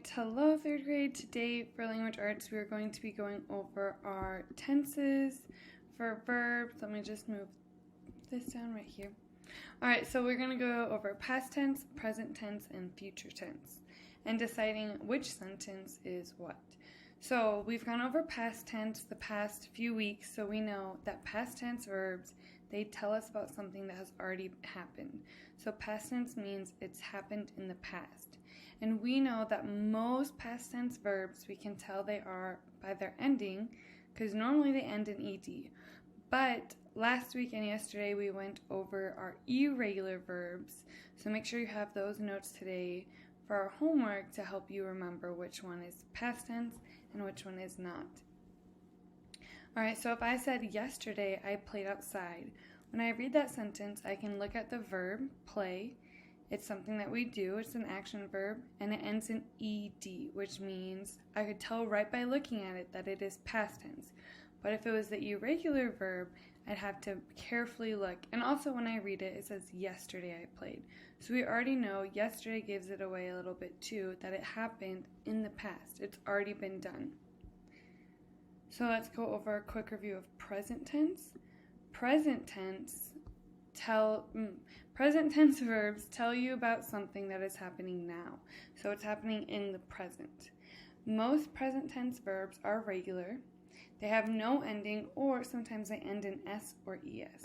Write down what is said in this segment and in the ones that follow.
Alright, hello third grade. Today for language arts we are going to be going over our tenses for verbs. Let me just move this down right here. Alright, so we're going to go over past tense, present tense, and future tense, and deciding which sentence is what. So we've gone over past tense the past few weeks, so we know that past tense verbs, they tell us about something that has already happened. So past tense means it's happened in the past. And we know that most past tense verbs, we can tell they are by their ending, because normally they end in ed. But last week and yesterday we went over our irregular verbs, so make sure you have those notes today for our homework to help you remember which one is past tense and which one is not. Alright, so if I said yesterday I played outside, when I read that sentence I can look at the verb play. It's something that we do, it's an action verb, and it ends in ed, which means I could tell right by looking at it that it is past tense. But if it was the irregular verb, I'd have to carefully look. And also when I read it, it says yesterday I played. So we already know yesterday gives it away a little bit too, that it happened in the past. It's already been done. So let's go over a quick review of present tense. Present tense verbs tell you about something that is happening now. So it's happening in the present. Most present tense verbs are regular. They have no ending, or sometimes they end in s or es.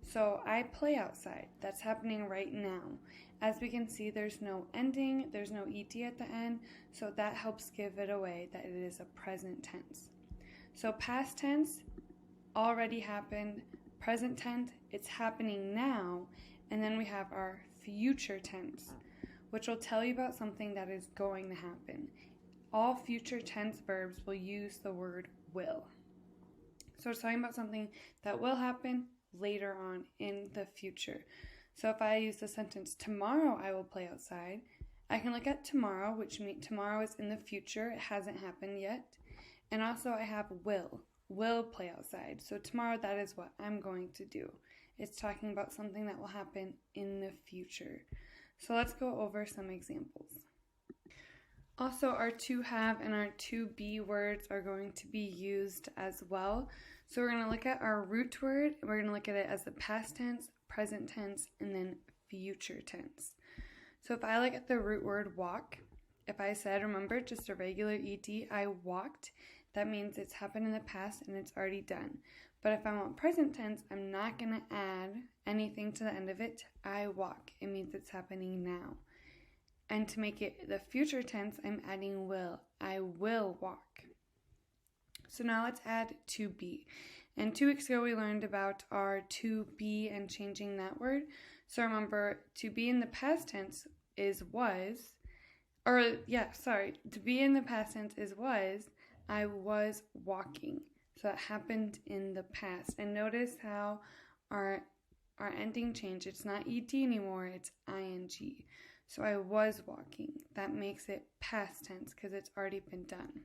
So I play outside. That's happening right now. As we can see, there's no ending, there's no ed at the end, so that helps give it away that it is a present tense. So past tense already happened. Present tense, it's happening now. And then we have our future tense, which will tell you about something that is going to happen. All future tense verbs will use the word will. So it's talking about something that will happen later on in the future. So if I use the sentence, tomorrow I will play outside, I can look at tomorrow, which means tomorrow is in the future, it hasn't happened yet. And also I have will play outside. So tomorrow, that is what I'm going to do. It's talking about something that will happen in the future. So let's go over some examples. Also, our to have and our to be words are going to be used as well. So we're going to look at our root word. We're going to look at it as the past tense, present tense, and then future tense. So if I look at the root word walk, if I said, remember, just a regular ed, I walked, that means it's happened in the past and it's already done. But if I want present tense, I'm not going to add anything to the end of it. I walk. It means it's happening now. And to make it the future tense, I'm adding will. I will walk. So now let's add to be. And 2 weeks ago we learned about our to be and changing that word. So remember, to be in the past tense is was. To be in the past tense is was. I was walking. So that happened in the past. And notice how our ending changed. It's not ed anymore, it's ing. So I was walking. That makes it past tense because it's already been done.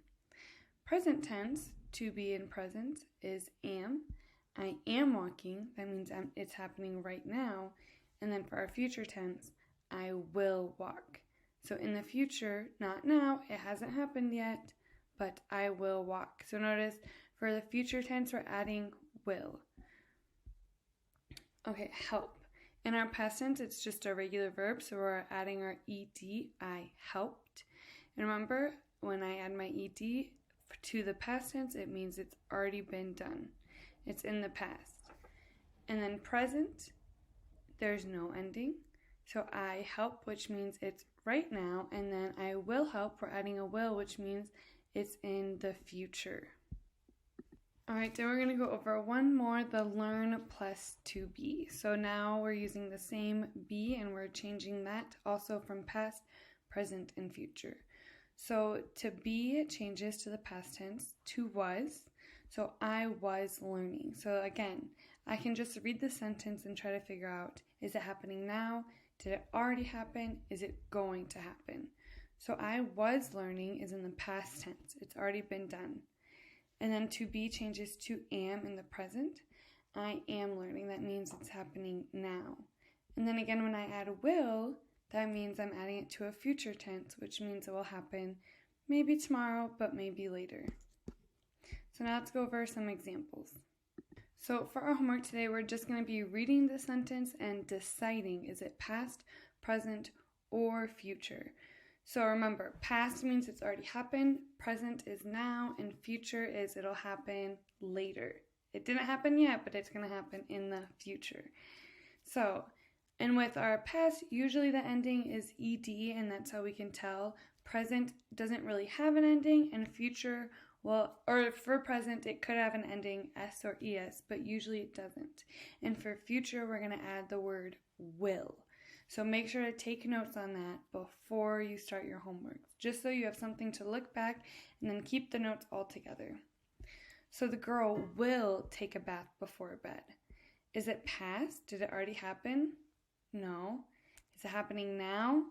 Present tense, to be in present, is am. I am walking. That means it's happening right now. And then for our future tense, I will walk. So in the future, not now, it hasn't happened yet, but I will walk. So notice for the future tense, we're adding will. Okay, help. In our past tense, it's just a regular verb, so we're adding our ed, I helped. And remember, when I add my ed to the past tense, it means it's already been done. It's in the past. And then present, there's no ending. So I help, which means it's right now, and then I will help, we're adding a will, which means it's in the future. Alright, then we're going to go over one more, the learn plus to be. So now we're using the same be and we're changing that also from past, present, and future. So to be changes to the past tense, to was. So I was learning. So again, I can just read the sentence and try to figure out, is it happening now? Did it already happen? Is it going to happen? So I was learning is in the past tense. It's already been done. And then to be changes to am in the present. I am learning. That means it's happening now. And then again, when I add will, that means I'm adding it to a future tense, which means it will happen maybe tomorrow, but maybe later. So now let's go over some examples. So for our homework today, we're just going to be reading the sentence and deciding, is it past, present, or future? So remember, past means it's already happened, present is now, and future is it'll happen later. It didn't happen yet, but it's going to happen in the future. So, and with our past, usually the ending is ed, and that's how we can tell. Present doesn't really have an ending, and future, well, or for present, it could have an ending s or es, but usually it doesn't. And for future, we're going to add the word will. So make sure to take notes on that before you start your homework, just so you have something to look back and then keep the notes all together. So the girl will take a bath before bed. Is it past? Did it already happen? No. Is it happening now?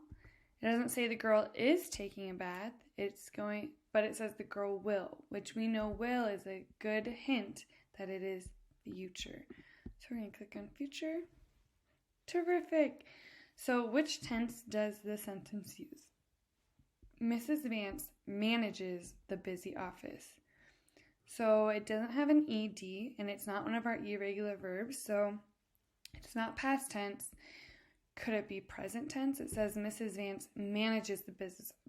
It doesn't say the girl is taking a bath. But it says the girl will, which we know will is a good hint that it is future. So we're going to click on future. Terrific. So which tense does the sentence use? Mrs. Vance manages the busy office. So it doesn't have an ed, and it's not one of our irregular verbs, so it's not past tense. Could it be present tense? It says Mrs. Vance manages the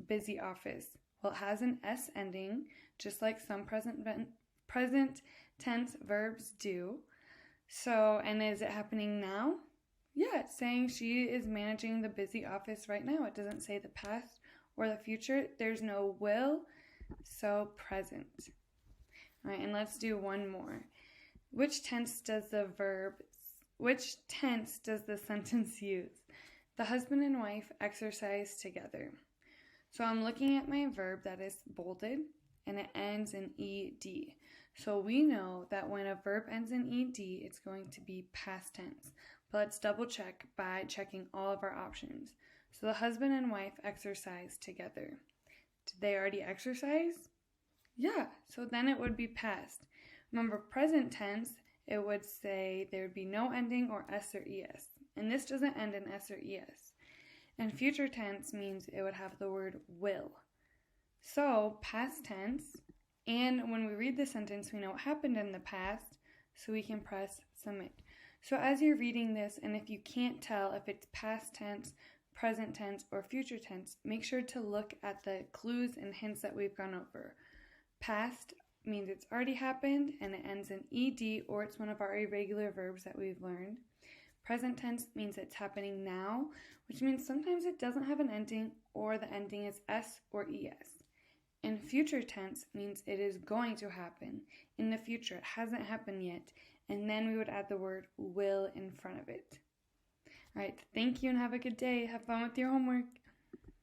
busy office. Well, it has an S ending, just like some present tense verbs do. So, and is it happening now? Yeah, it's saying she is managing the busy office right now. It doesn't say the past or the future. There's no will, so present. All right, and let's do one more. Which tense does the sentence use? The husband and wife exercise together. So I'm looking at my verb that is bolded, and it ends in ed. So we know that when a verb ends in ed, it's going to be past tense. But let's double check by checking all of our options. So the husband and wife exercise together. Did they already exercise? Yeah, so then it would be past. Remember, present tense, it would say there would be no ending or s or es. And this doesn't end in s or es. And future tense means it would have the word will. So past tense, and when we read the sentence, we know what happened in the past, so we can press submit. So as you're reading this, and if you can't tell if it's past tense, present tense, or future tense, make sure to look at the clues and hints that we've gone over. Past means it's already happened, and it ends in ed, or it's one of our irregular verbs that we've learned. Present tense means it's happening now, which means sometimes it doesn't have an ending, or the ending is s or es. And future tense means it is going to happen in the future. It hasn't happened yet. And then we would add the word will in front of it. All right, thank you and have a good day. Have fun with your homework.